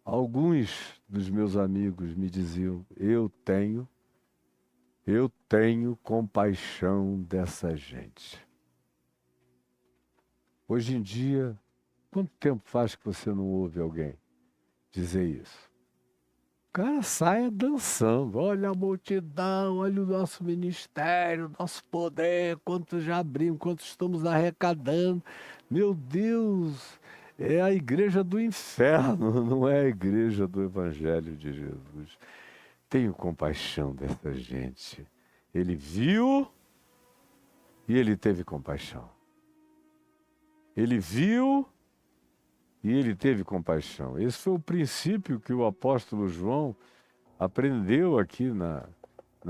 Alguns dos meus amigos me diziam: eu tenho compaixão dessa gente. Hoje em dia, quanto tempo faz que você não ouve alguém dizer isso? O cara sai dançando, olha a multidão, olha o nosso ministério, nosso poder, quanto já abrimos, quanto estamos arrecadando. Meu Deus, é a igreja do inferno, não é a igreja do Evangelho de Jesus. Tenho compaixão dessa gente. Ele viu e ele teve compaixão. Ele viu e ele teve compaixão. Esse foi o princípio que o apóstolo João aprendeu aqui na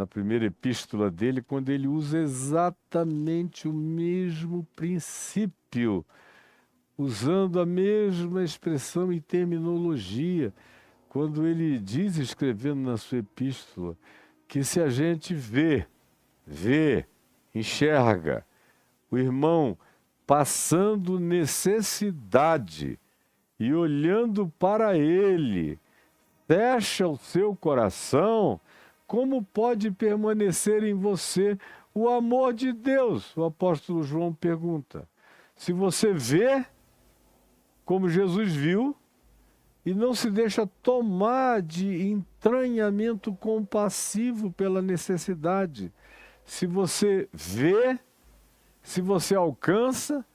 primeira epístola dele, quando ele usa exatamente o mesmo princípio, usando a mesma expressão e terminologia, quando ele diz, escrevendo na sua epístola, que se a gente vê, enxerga o irmão passando necessidade e olhando para ele, fecha o seu coração, como pode permanecer em você o amor de Deus? O apóstolo João pergunta. Se você vê como Jesus viu e não se deixa tomar de entranhamento compassivo pela necessidade, se você vê, se você alcança,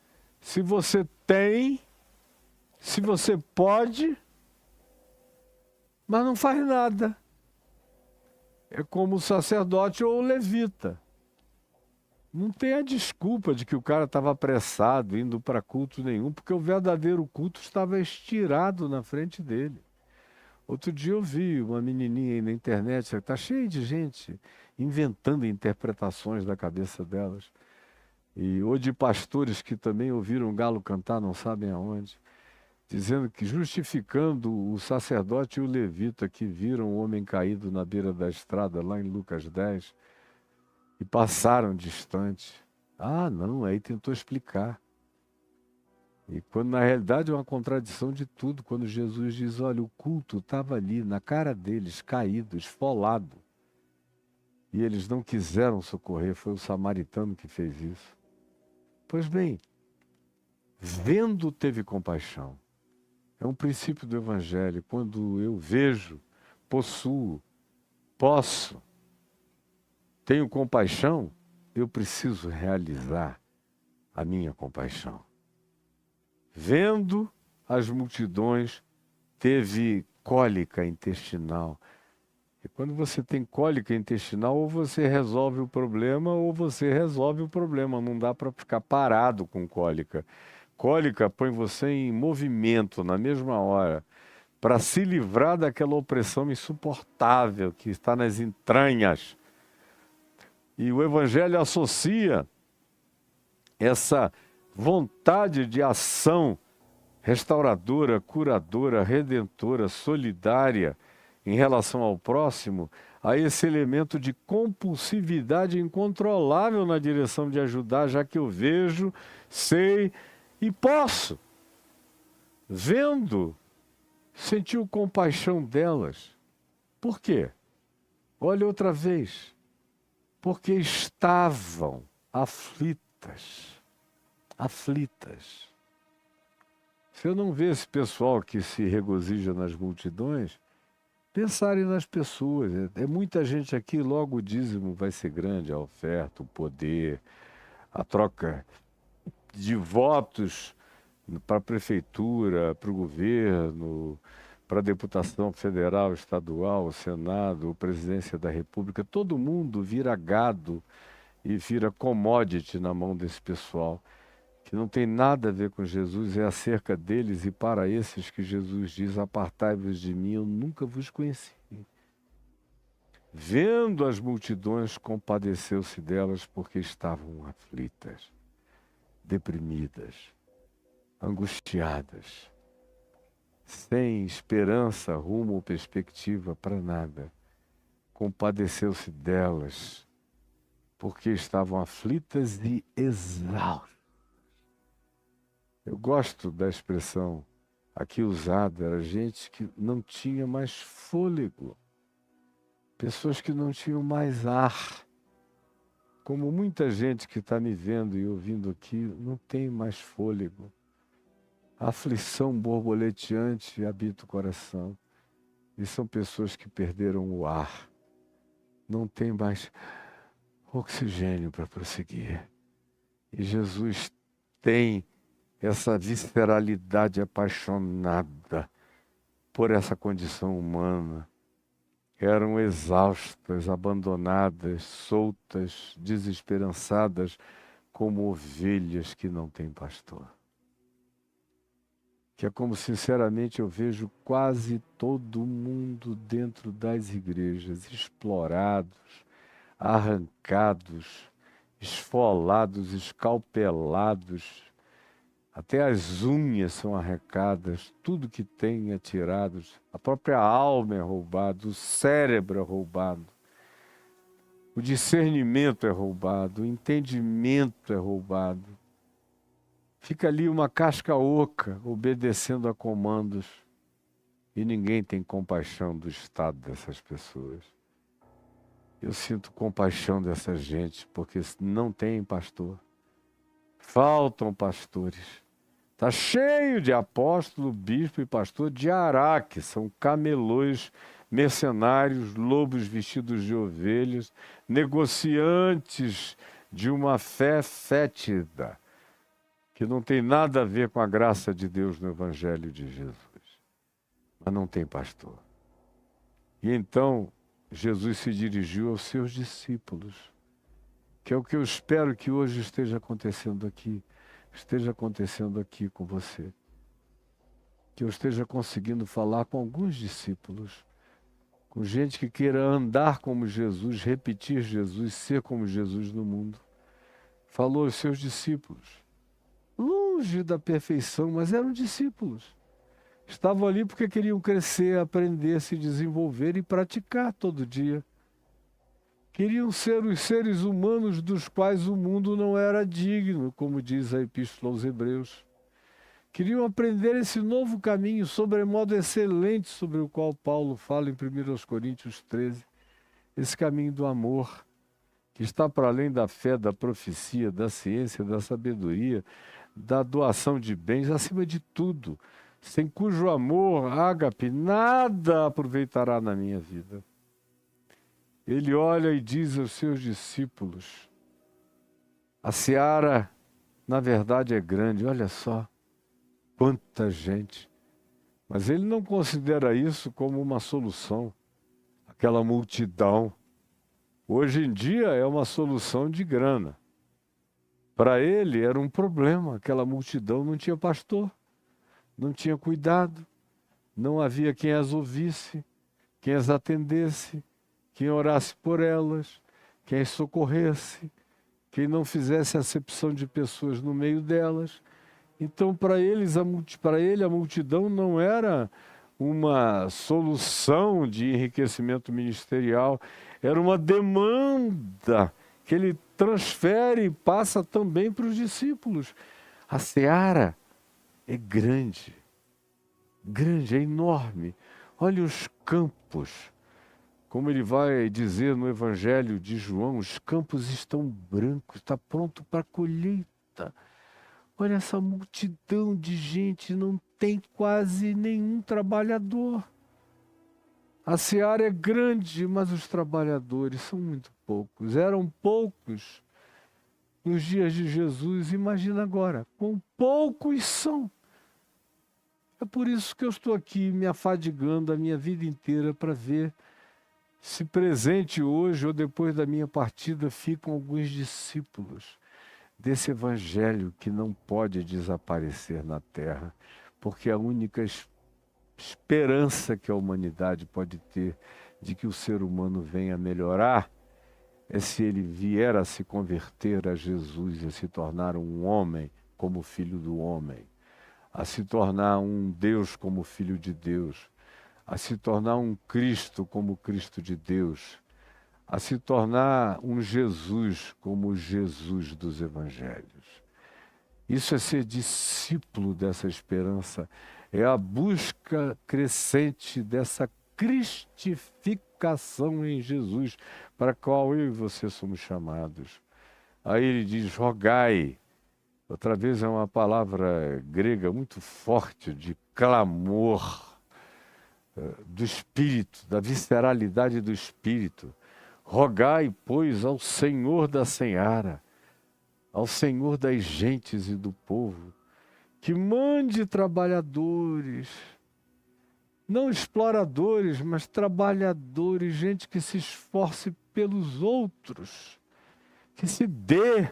se você tem, se você pode, mas não faz nada. É como o sacerdote ou o levita. Não tem a desculpa de que o cara estava apressado, indo para culto nenhum, porque o verdadeiro culto estava estirado na frente dele. Outro dia eu vi uma menininha aí na internet, está cheia de gente inventando interpretações da cabeça delas. Ou de pastores que também ouviram o galo cantar, não sabem aonde, dizendo que, justificando o sacerdote e o levita que viram o homem caído na beira da estrada, lá em Lucas 10, e passaram distante. Ah, não, aí tentou explicar. E quando na realidade é uma contradição de tudo, quando Jesus diz, olha, o culto estava ali, na cara deles, caído, esfolado. E eles não quiseram socorrer, foi o samaritano que fez isso. Pois bem, vendo teve compaixão. É um princípio do Evangelho. Quando eu vejo, possuo, posso, tenho compaixão, eu preciso realizar a minha compaixão. Vendo as multidões, teve cólica intestinal. E quando você tem cólica intestinal, ou você resolve o problema, ou você resolve o problema. Não dá para ficar parado com cólica. Cólica põe você em movimento na mesma hora, para se livrar daquela opressão insuportável que está nas entranhas. E o Evangelho associa essa vontade de ação restauradora, curadora, redentora, solidária em relação ao próximo, a esse elemento de compulsividade incontrolável na direção de ajudar, já que eu vejo, sei e posso. Vendo, sentiu compaixão delas. Por quê? Olha outra vez. Porque estavam aflitas. Aflitas. Se eu não ver esse pessoal que se regozija nas multidões, pensarem nas pessoas. É muita gente aqui, logo o dízimo vai ser grande, a oferta, o poder, a troca de votos para a prefeitura, para o governo, para a deputação federal, estadual, o Senado, a presidência da República. Todo mundo vira gado e vira commodity na mão desse pessoal, que não tem nada a ver com Jesus, é acerca deles e para esses que Jesus diz, apartai-vos de mim, eu nunca vos conheci. Vendo as multidões, compadeceu-se delas porque estavam aflitas, deprimidas, angustiadas, sem esperança, rumo ou perspectiva para nada. Compadeceu-se delas porque estavam aflitas e exaustas. Eu gosto da expressão aqui usada, era gente que não tinha mais fôlego, pessoas que não tinham mais ar. Como muita gente que está me vendo e ouvindo aqui não tem mais fôlego. A aflição borboleteante habita o coração. E são pessoas que perderam o ar. Não tem mais oxigênio para prosseguir. E Jesus tem essa visceralidade apaixonada por essa condição humana. Eram exaustas, abandonadas, soltas, desesperançadas, como ovelhas que não têm pastor. Que é como, sinceramente, eu vejo quase todo mundo dentro das igrejas, explorados, arrancados, esfolados, escalpelados, até as unhas são arrancadas, tudo que tem é tirado, a própria alma é roubada, o cérebro é roubado, o discernimento é roubado, o entendimento é roubado. Fica ali uma casca oca, obedecendo a comandos, e ninguém tem compaixão do estado dessas pessoas. Eu sinto compaixão dessa gente, porque não tem pastor. Faltam pastores. Está cheio de apóstolo, bispo e pastor de Araque. São camelôs, mercenários, lobos vestidos de ovelhas, negociantes de uma fé fétida, que não tem nada a ver com a graça de Deus no Evangelho de Jesus. Mas não tem pastor. E então Jesus se dirigiu aos seus discípulos, que é o que eu espero que hoje esteja acontecendo aqui com você. Que eu esteja conseguindo falar com alguns discípulos, com gente que queira andar como Jesus, repetir Jesus, ser como Jesus no mundo. Falou aos seus discípulos, longe da perfeição, mas eram discípulos. Estavam ali porque queriam crescer, aprender, se desenvolver e praticar todo dia. Queriam ser os seres humanos dos quais o mundo não era digno, como diz a Epístola aos Hebreus. Queriam aprender esse novo caminho, sobremodo excelente, sobre o qual Paulo fala em 1 Coríntios 13. Esse caminho do amor, que está para além da fé, da profecia, da ciência, da sabedoria, da doação de bens, acima de tudo, sem cujo amor, ágape, nada aproveitará na minha vida. Ele olha e diz aos seus discípulos, a seara, na verdade, é grande, olha só, quanta gente. Mas ele não considera isso como uma solução, aquela multidão. Hoje em dia é uma solução de grana. Para ele era um problema, aquela multidão não tinha pastor, não tinha cuidado, não havia quem as ouvisse, quem as atendesse, quem orasse por elas, quem as socorresse, quem não fizesse acepção de pessoas no meio delas. Então, para ele, a multidão não era uma solução de enriquecimento ministerial, era uma demanda que ele transfere e passa também para os discípulos. A seara é grande, é enorme. Olha os campos. Como ele vai dizer no Evangelho de João, os campos estão brancos, está pronto para a colheita. Olha essa multidão de gente, não tem quase nenhum trabalhador. A seara é grande, mas os trabalhadores são muito poucos. Eram poucos nos dias de Jesus, imagina agora, quão poucos são. É por isso que eu estou aqui me afadigando a minha vida inteira para ver se presente hoje ou depois da minha partida ficam alguns discípulos desse evangelho que não pode desaparecer na terra, porque a única esperança que a humanidade pode ter de que o ser humano venha melhorar é se ele vier a se converter a Jesus, a se tornar um homem como filho do homem, a se tornar um Deus como filho de Deus, a se tornar um Cristo como Cristo de Deus, a se tornar um Jesus como o Jesus dos Evangelhos. Isso é ser discípulo dessa esperança. É a busca crescente dessa cristificação em Jesus, para a qual eu e você somos chamados. Aí ele diz, rogai. Outra vez é uma palavra grega muito forte, de clamor do espírito, da visceralidade do espírito. Rogai, pois, ao Senhor da Seara, ao Senhor das gentes e do povo, que mande trabalhadores, não exploradores, mas trabalhadores, gente que se esforce pelos outros, que se dê,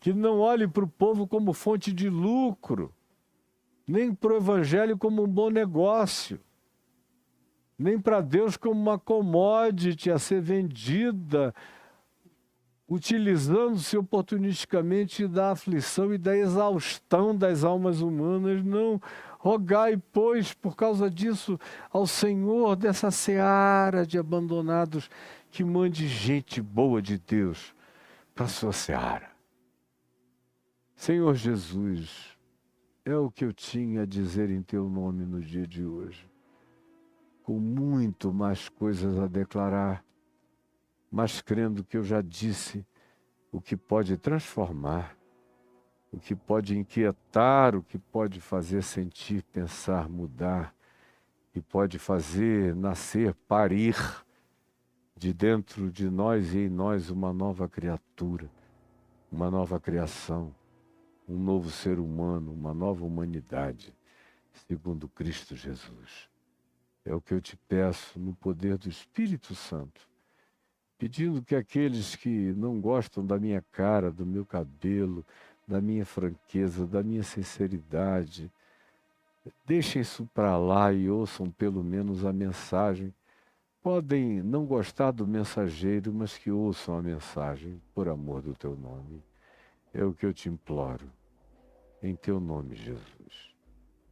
que não olhe para o povo como fonte de lucro, nem para o evangelho como um bom negócio, nem para Deus como uma commodity a ser vendida, utilizando-se oportunisticamente da aflição e da exaustão das almas humanas. Não, rogai, pois, por causa disso, ao Senhor dessa seara de abandonados, que mande gente boa de Deus para a sua seara. Senhor Jesus, é o que eu tinha a dizer em teu nome no dia de hoje, com muito mais coisas a declarar, mas crendo que eu já disse o que pode transformar, o que pode inquietar, o que pode fazer sentir, pensar, mudar, e pode fazer nascer, parir de dentro de nós e em nós uma nova criatura, uma nova criação, um novo ser humano, uma nova humanidade, segundo Cristo Jesus. É o que eu te peço no poder do Espírito Santo, pedindo que aqueles que não gostam da minha cara, do meu cabelo, da minha franqueza, da minha sinceridade, deixem isso para lá e ouçam pelo menos a mensagem. Podem não gostar do mensageiro, mas que ouçam a mensagem, por amor do teu nome. É o que eu te imploro, em teu nome, Jesus.